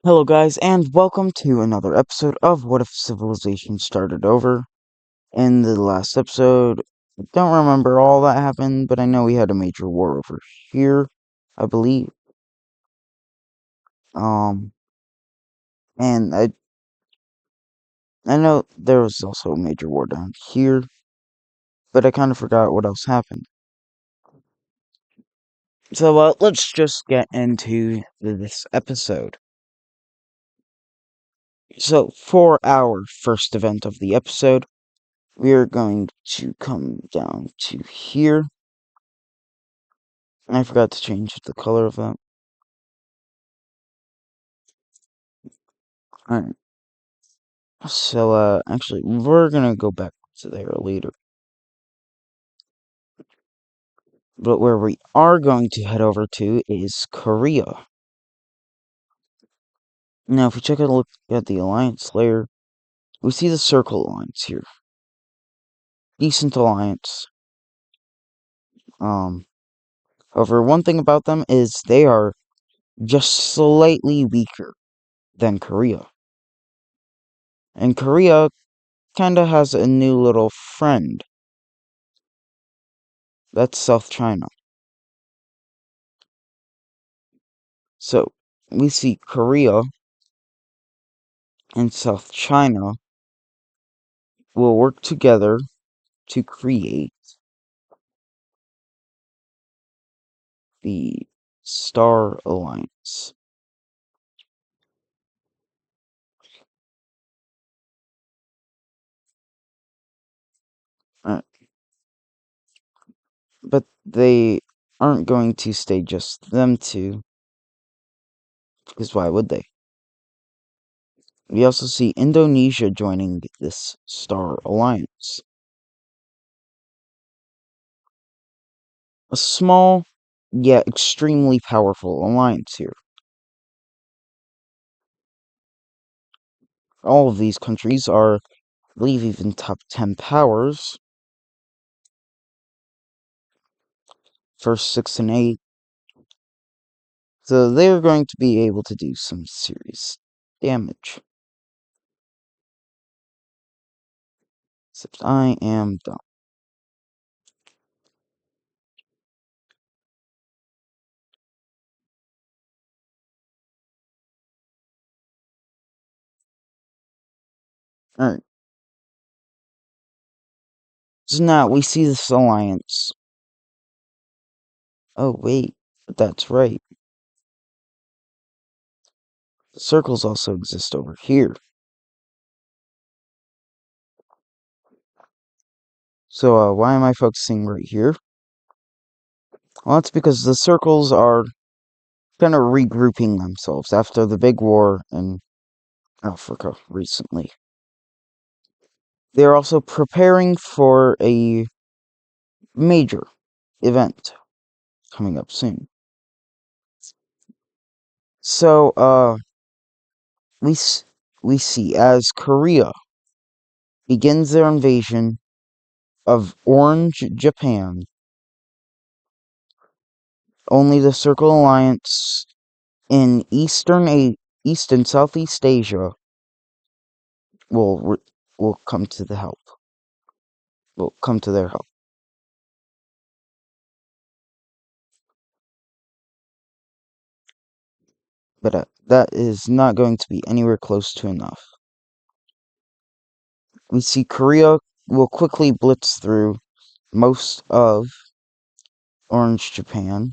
Hello, guys, and welcome to another episode of What If Civilization Started Over. In the last episode, I don't remember all that happened, but I know we had a major war over here, I believe. Um, and I know there was also a major war down here, but I kind of forgot what else happened. So, let's just get into this episode. So, for our first event of the episode, we are going to come down to here. I forgot to change the color of that. Alright. So, actually, we're gonna go back to there later. But where we are going to head over to is Korea. Now, if we take a look at the alliance layer, we see the Circle Alliance here. Decent alliance. However, one thing about them is they are just slightly weaker than Korea. And Korea kinda has a new little friend. That's South China. So, we see Korea and South China will work together to create the Star Alliance. Uh, but they aren't going to stay just them two, because why would they? We also see Indonesia joining this Star Alliance. A small, yet extremely powerful alliance here. All of these countries are, I believe, even top 10 powers. First 6 and 8. So they're going to be able to do some serious damage. Except I am dumb. Alright. So now we see this alliance. Oh, wait. That's right. The circles also exist over here. So, why am I focusing right here? Well, that's because the circles are kind of regrouping themselves after the big war in Africa recently. They're also preparing for a major event coming up soon. So, we see as Korea begins their invasion of Orange Japan, only the Circle Alliance in East and Southeast Asia will come to the help. Will come to their help. But that is not going to be anywhere close to enough. We see Korea will quickly blitz through most of Orange Japan.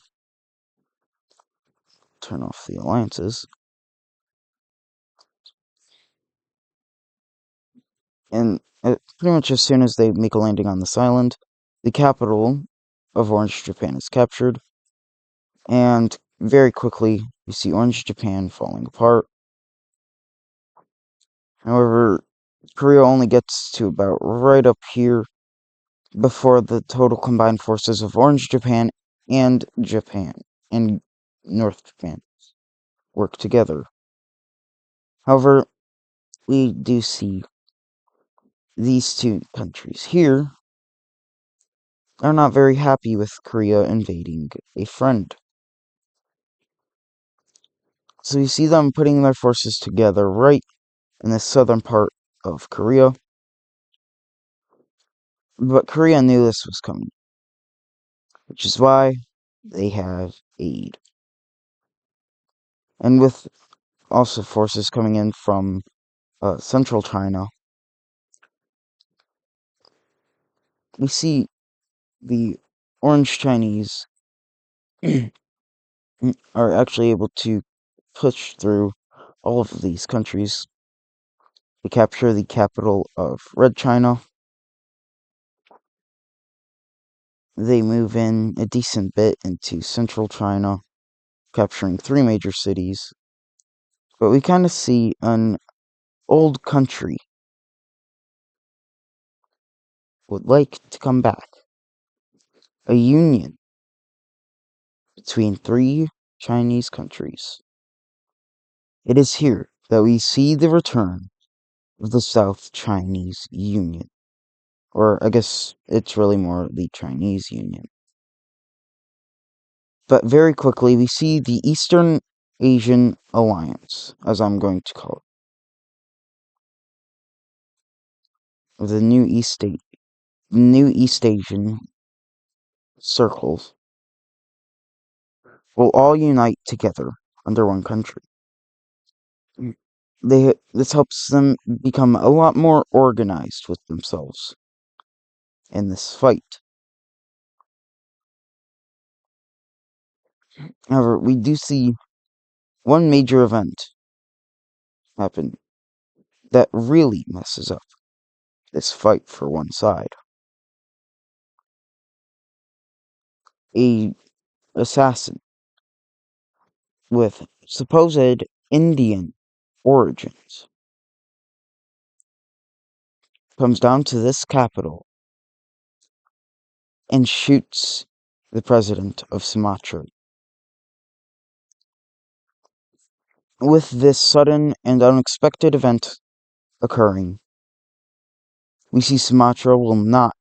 Turn off the alliances. And pretty much as soon as they make a landing on this island, the capital of Orange Japan is captured. And very quickly, we see Orange Japan falling apart. However, Korea only gets to about right up here before the total combined forces of Orange Japan and North Japan work together. However, we do see these two countries here are not very happy with Korea invading a friend. So you see them putting their forces together right in the southern part of Korea. But Korea knew this was coming, which is why they have aid. And with also forces coming in from central China, we see the Orange Chinese are actually able to push through all of these countries to capture the capital of Red China. They move in a decent bit into central China, capturing 3 major cities. But we kind of see an old country would like to come back. A union between 3 Chinese countries. It is here that we see the return of the South Chinese Union. Or I guess it's really more the Chinese Union. But very quickly we see the Eastern Asian Alliance, as I'm going to call it. The new East Asian circles will all unite together under one country. This helps them become a lot more organized with themselves in this fight. However, we do see one major event happen that really messes up this fight for one side. A assassin with supposed Indian origins comes down to this capital and shoots the president of Sumatra. With this sudden and unexpected event occurring, we see Sumatra will not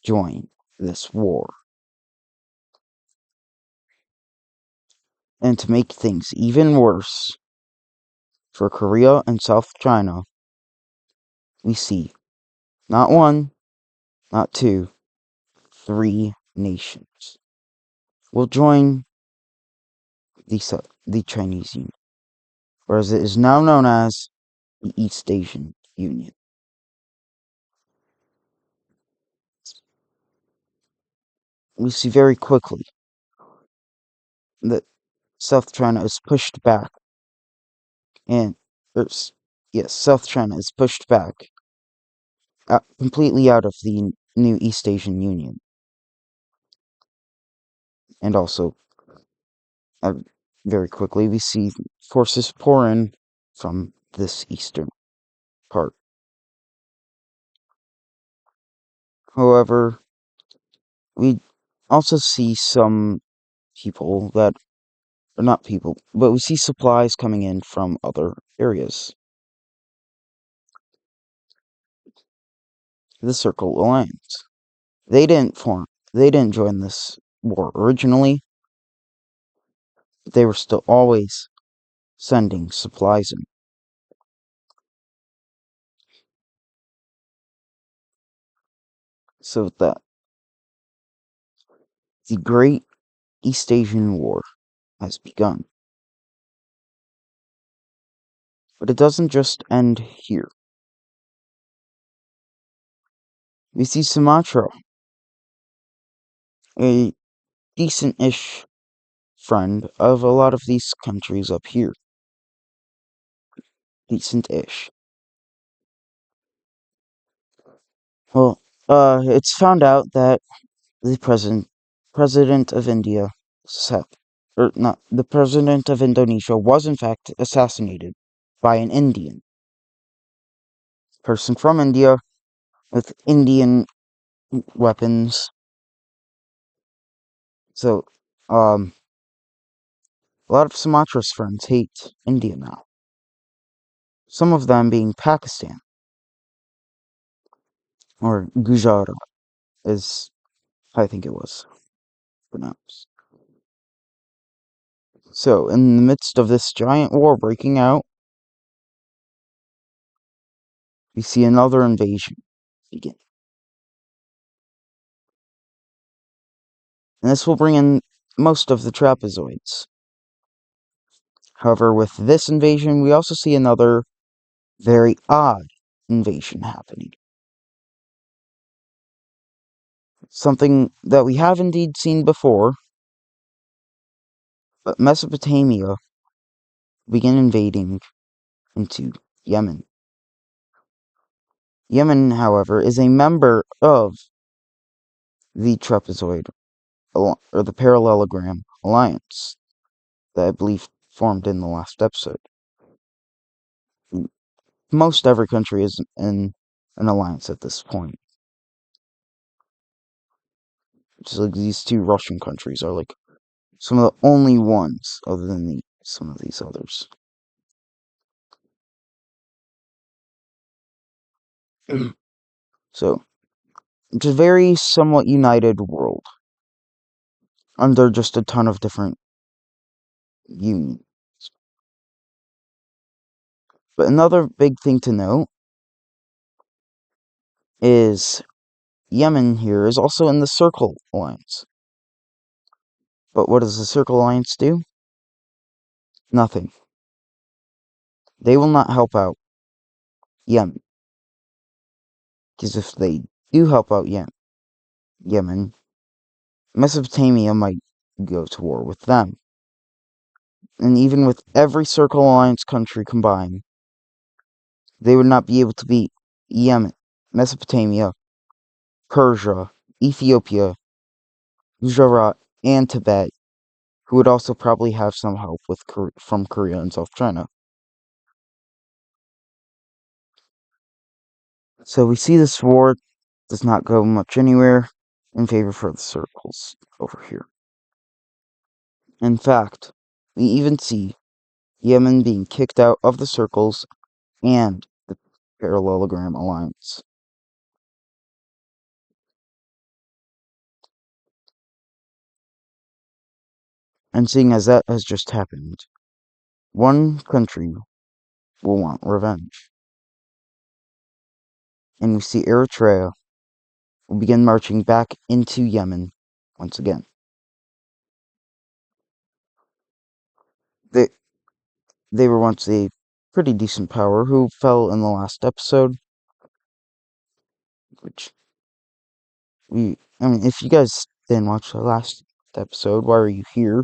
join this war. And to make things even worse for Korea and South China, we see not 1, not 2, 3 nations will join the Chinese Union, or as it is now known as the East Asian Union. We see very quickly that South China is pushed back, and South China is pushed back completely out of the new East Asian Union, and also very quickly we see forces pour in from this eastern part. However, we also see some people that are not people, but we see supplies coming in from other areas. The Circle Alliance. They didn't join this war originally, but they were still always sending supplies in. So that the Great East Asian War has begun. But it doesn't just end here. We see Sumatra, a decent-ish friend of a lot of these countries up here. Decent-ish. Well, it's found out that the president of India, or not, the president of Indonesia was in fact assassinated by an Indian person from India with Indian weapons. So, a lot of Sumatra's friends hate India now. Some of them being Pakistan, or Gujarat, as I think it was pronounced. So, in the midst of this giant war breaking out, we see another invasion begin. And this will bring in most of the trapezoids. However, with this invasion, we also see another very odd invasion happening. Something that we have indeed seen before, but Mesopotamia began invading into Yemen. Yemen, however, is a member of the trapezoid, or the parallelogram alliance that I believe formed in the last episode. Most every country is in an alliance at this point. Just like these two Russian countries are like some of the only ones other than some of these others. So, it's a very somewhat united world under just a ton of different unions. But another big thing to note is Yemen here is also in the Circle Alliance. But what does the Circle Alliance do? Nothing. They will not help out Yemen. Because if they do help out Yemen, Mesopotamia might go to war with them. And even with every Circle Alliance country combined, they would not be able to beat Yemen, Mesopotamia, Persia, Ethiopia, Gujarat, and Tibet, who would also probably have some help from Korea and South China. So we see this war does not go much anywhere in favor for the circles over here. In fact, we even see Yemen being kicked out of the circles and the parallelogram alliance. And seeing as that has just happened, one country will want revenge. And we see Eritrea will begin marching back into Yemen once again. They, they were once a pretty decent power who fell in the last episode, which I mean, if you guys didn't watch the last episode, why are you here?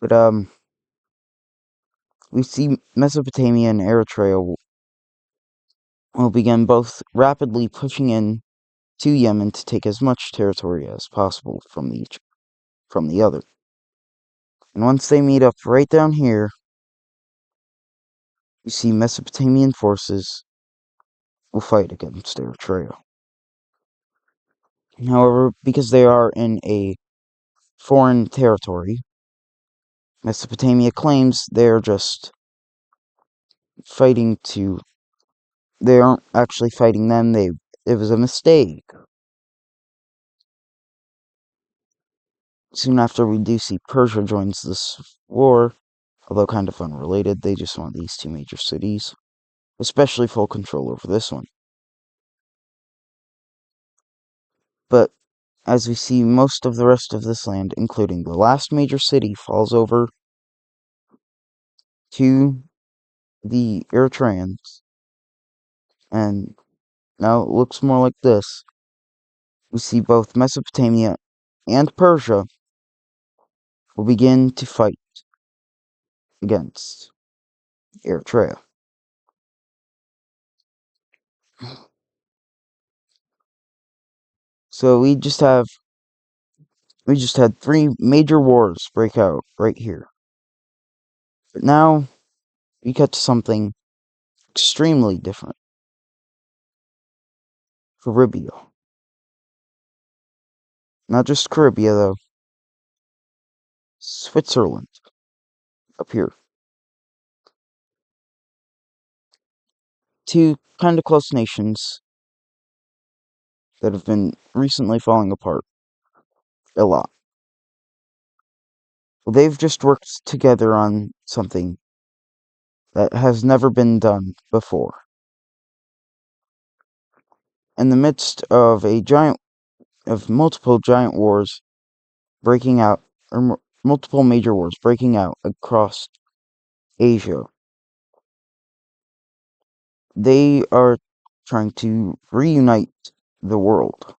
But, we see Mesopotamia and Eritrea will begin both rapidly pushing in to Yemen to take as much territory as possible from the other. And once they meet up right down here, you see Mesopotamian forces will fight against Eritrea. However, because they are in a foreign territory, Mesopotamia claims they're just fighting to. They aren't actually fighting them, it was a mistake. Soon after, we do see Persia joins this war, although kind of unrelated. They just want these two major cities, especially full control over this one. But as we see, most of the rest of this land, including the last major city, falls over to the Eritreans. And now it looks more like this. We see both Mesopotamia and Persia will begin to fight against Eritrea. So we just had 3 major wars break out right here. But now we cut to something extremely different. Caribbean. Not just Caribbean though. Switzerland. Up here. 2 kind of close nations that have been recently falling apart a lot. they've just worked together on something that has never been done before. In the midst of multiple giant wars breaking out, or multiple major wars breaking out across Asia, they are trying to reunite the world.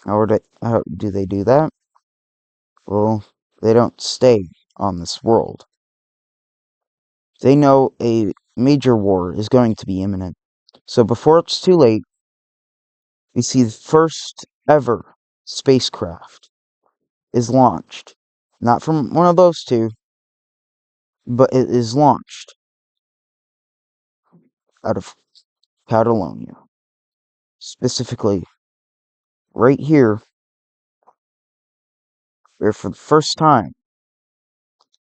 How do they do that? Well, they don't stay on this world. They know a major war is going to be imminent. So before it's too late, we see the first ever spacecraft is launched. Not from one of those two, but it is launched out of Catalonia. Specifically, right here, where for the first time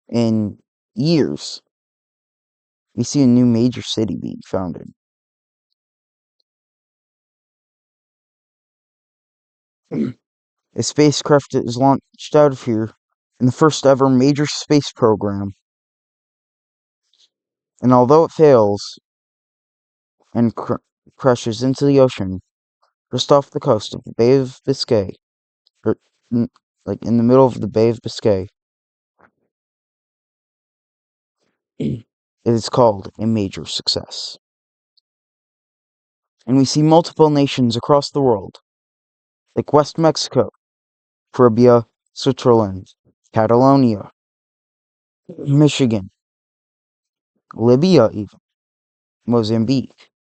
in years, we see a new major city being founded. A spacecraft is launched out of here in the first ever major space program, and although it fails and crashes into the ocean just off the coast of the Bay of Biscay, or like in the middle of the Bay of Biscay, it is called a major success. And we see multiple nations across the world, like West Mexico, Caribbean, Switzerland, Catalonia, Michigan, Libya even, Mozambique,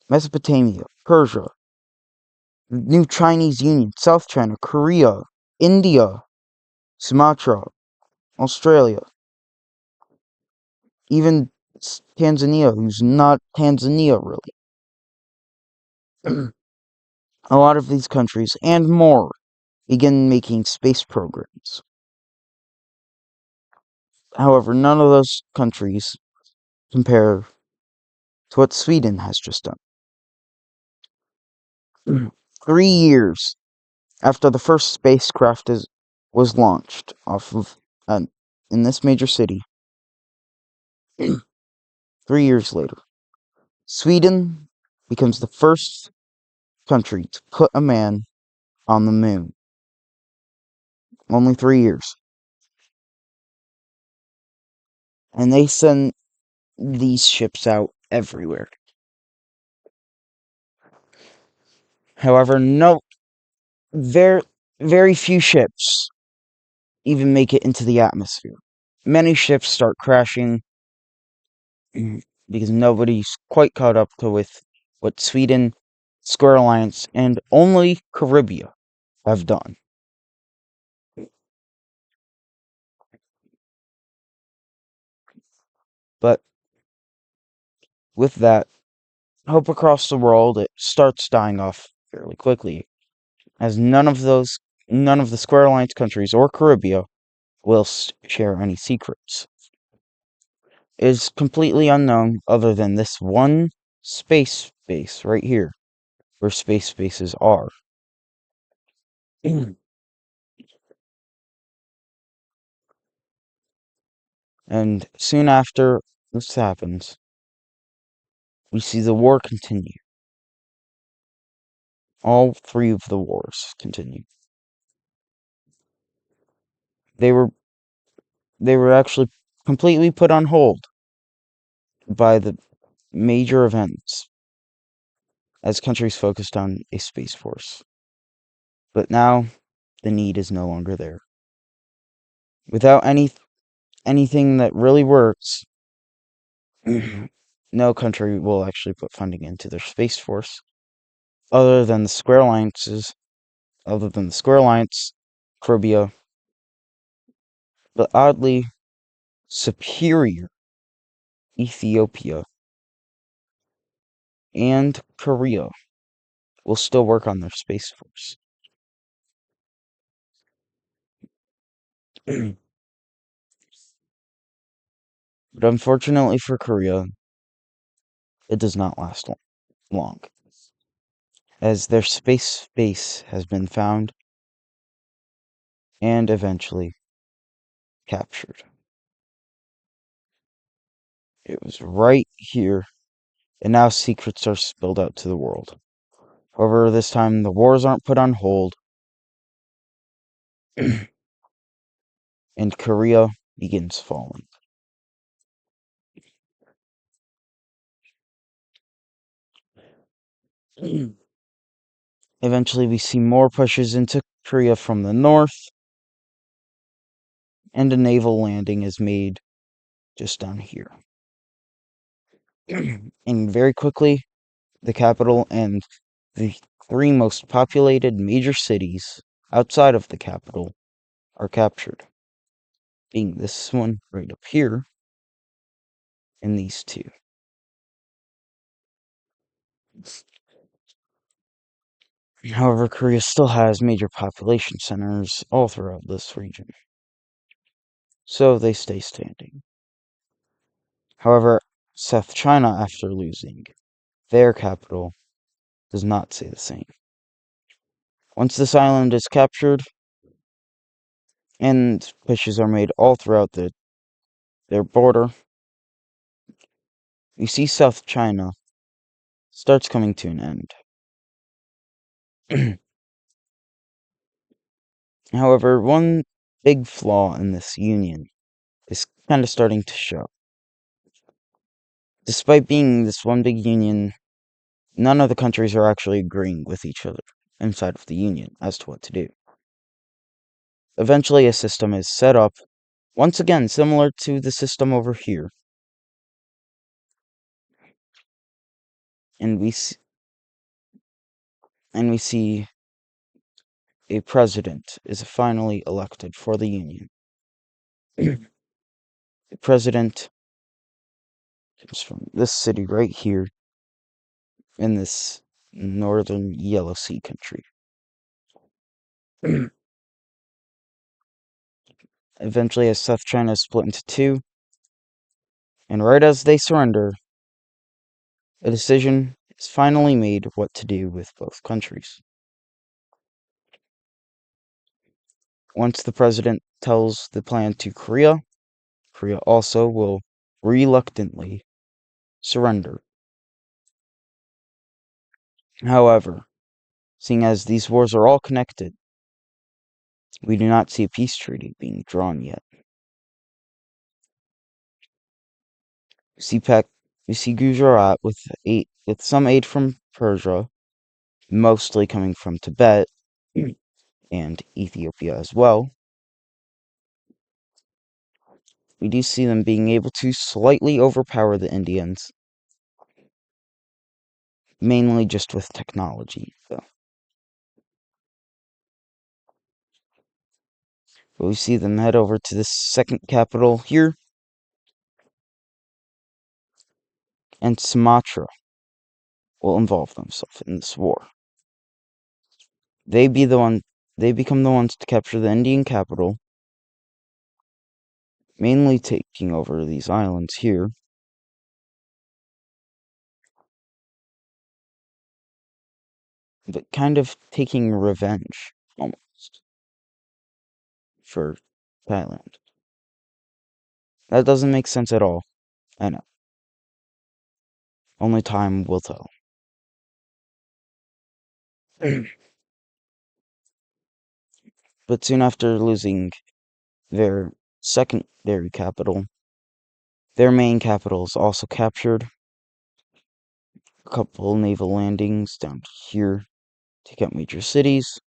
Mesopotamia, Persia, New Chinese Union, South China, Korea, India, Sumatra, Australia, even Tanzania, who's not Tanzania really. A lot of these countries and more begin making space programs. However, none of those countries compare to what Sweden has just done. 3 years after the first spacecraft was launched off of in this major city, 3 years later, Sweden becomes the first country to put a man on the moon. Only 3 years. And they send these ships out everywhere. However, very, very few ships even make it into the atmosphere. Many ships start crashing because nobody's quite caught up to with what Sweden, Square Alliance, and only Caribbean have done. But with that, hope across the world, it starts dying off fairly quickly, as none of the Square Alliance countries or Caribbean will share any secrets. It is completely unknown other than this one space base right here, where space bases are. And soon after this happens, we see the war continue. All three of the wars continue. They were actually completely put on hold by the major events as countries focused on a space force. But now the need is no longer there. Without anything that really works, no country will actually put funding into their space force other than the Square Alliances, Caribbean, but oddly superior Ethiopia and Korea will still work on their space force. But unfortunately for Korea, it does not last long, as their space base has been found and eventually captured. It was right here, and now secrets are spilled out to the world. However, this time the wars aren't put on hold, and Korea begins falling. Eventually, we see more pushes into Korea from the north, and a naval landing is made just down here. And very quickly, the capital and the three most populated major cities outside of the capital are captured, being this one right up here and these two. However, Korea still has major population centers all throughout this region, so they stay standing. However, South China, after losing their capital, does not say the same. Once this island is captured, and pushes are made all throughout their border, you see South China starts coming to an end. However, one big flaw in this union is kind of starting to show. Despite being this one big union, none of the countries are actually agreeing with each other inside of the union as to what to do. Eventually, a system is set up, once again similar to the system over here, and we see a president is finally elected for the union. The president comes from this city right here in this northern Yellow Sea country. Eventually, as South China is split into two, and right as they surrender, a decision is finally made of what to do with both countries. Once the president tells the plan to Korea, Korea also will reluctantly surrender. However, seeing as these wars are all connected, we do not see a peace treaty being drawn yet. We see Gujarat with some aid from Persia, mostly coming from Tibet and Ethiopia as well. We do see them being able to slightly overpower the Indians, mainly just with technology, though. But we see them head over to this second capital here, and Sumatra will involve themselves in this war. They become the ones to capture the Indian capital, mainly taking over these islands here. But kind of taking revenge, almost, for Thailand. That doesn't make sense at all. I know. Only time will tell. But soon after losing their secondary capital, their main capital is also captured. A couple naval landings down here take out major cities,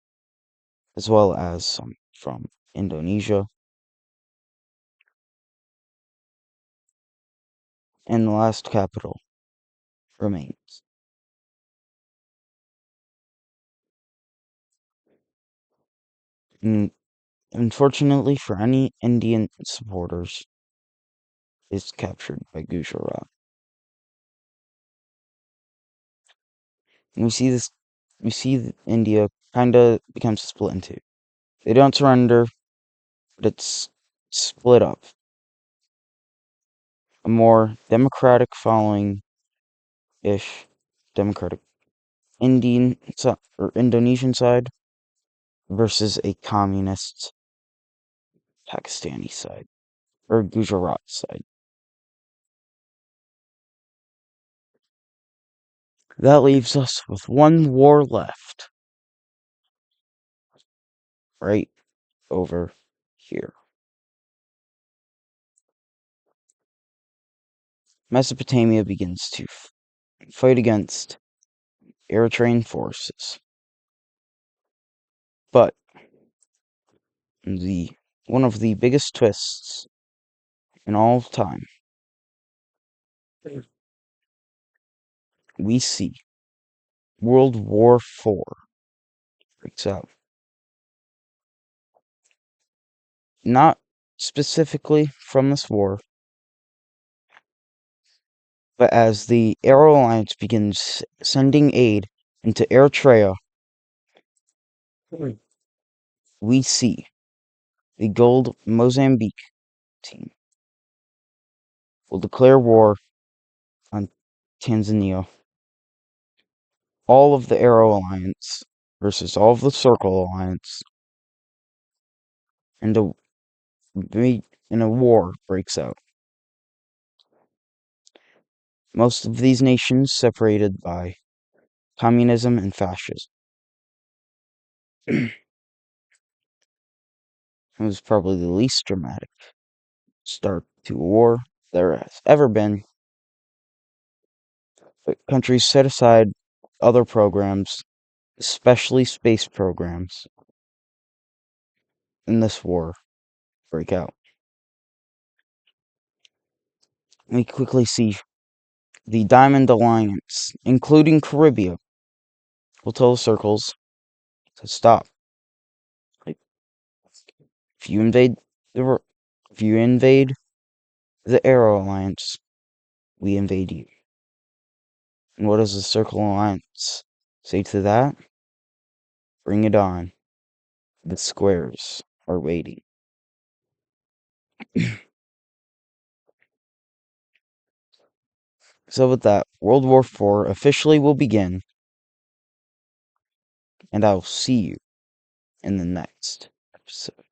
as well as some from Indonesia. And the last capital remains. And unfortunately for any Indian supporters, is captured by Gujarat. And we see that India kinda becomes split in two. They don't surrender, but it's split up. A more democratic following-ish democratic Indian or Indonesian side versus a communist Pakistani side, or Gujarat side. That leaves us with one war left. Right over here. Mesopotamia begins to fight against Eritrean forces. But one of the biggest twists in all of time, we see World War IV breaks out. Not specifically from this war, but as the Aero Alliance begins sending aid into Eritrea, we see the Gold Mozambique team will declare war on Tanzania. All of the Aero Alliance versus all of the Circle Alliance, and a war breaks out. Most of these nations separated by communism and fascism. It was probably the least dramatic start to a war there has ever been. But countries set aside other programs, especially space programs, in this war break out. We quickly see the Diamond Alliance, including Caribbean, will tell the circles to stop. If you invade the Aero Alliance, we invade you. And what does the Circle Alliance say to that? Bring it on. The squares are waiting. So with that, World War IV officially will begin, and I will see you in the next episode.